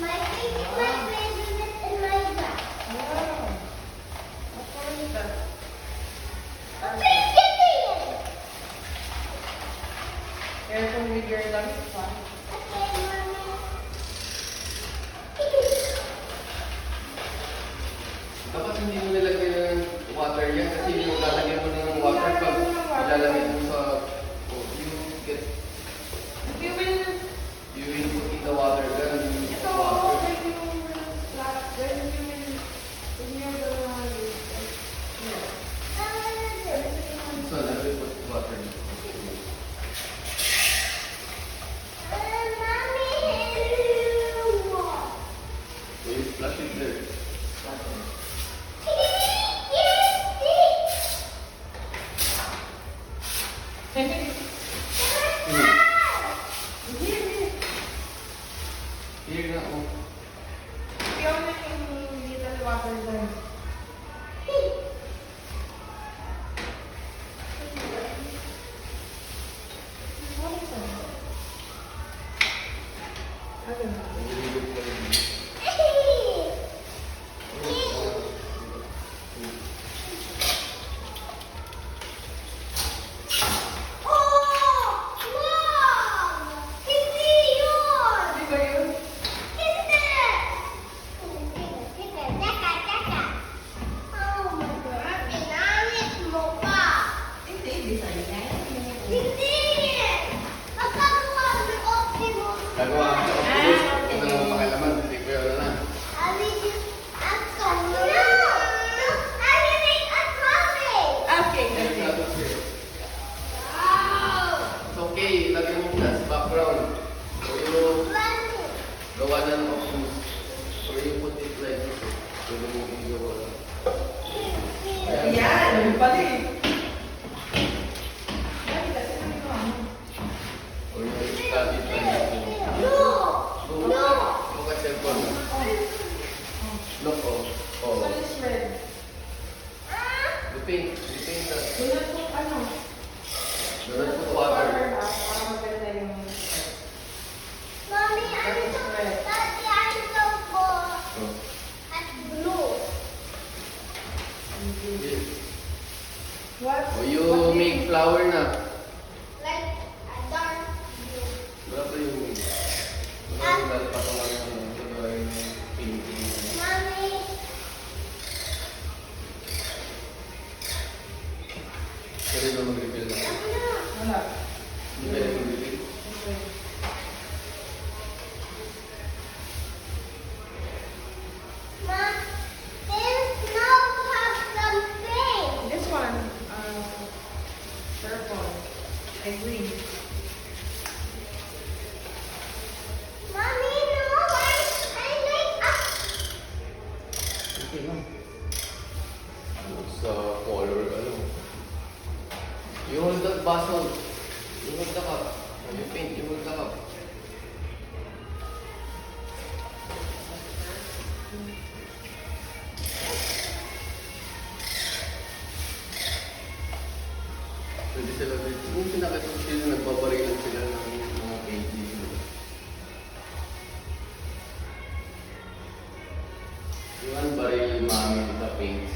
My favorite in my bag. Wow. What's wrong with that? A big kitten! Careful with your lungs, ha? Okay, Mommy. Dapat hindi mo nilagyan ng water yan kasi yung lalagyan mo ng water pag ilalagay mo sa you will put in the water then Ito, water. when you're So I will put water. Mommy, So you flush it there. Here na oh. Yung little water dyan. Nililibot ko rin. Di ba yun? Hindi, hindi sa'yo yan. Gagawa ka sa Optimus. Ito na ang pakilaman. Hindi ko yun na. Okay, Yes, okay. that's it. It's okay. Lagyan mo muna sa background. So you gawa na ng Optimus. So you put it like this. So you will gawa. Ayan, yun pala eh. Ay, kasi ano ito, ano? Or you will cut it like this. Look at cellphone. Look, oh. Oh. So it's red. You paint. You paint that. Do not put ano? Do not put water. Ha, para maganda yung... Mommy, I'm so Daddy, I'm so bored. Oh. At blue. Yes. What? Oh, you make flower na. Like a dark blue. Wala pa yung... Wala yung lalapatan ng painting. Mommy, Pwede ba mag-refill na? Wala. Hindi pwede mag-refill. Okay. Ma, there's no have something. This one, purple. And green. Mommy, no, I like up. Okay lang. Sa color, ano? You hold that basil. You hold the cup. When you paint, you hold the cup. Pwede sila dito. Kung pinakita sila, nagbabarilan sila ng mga painting. Yung baril mami the paints.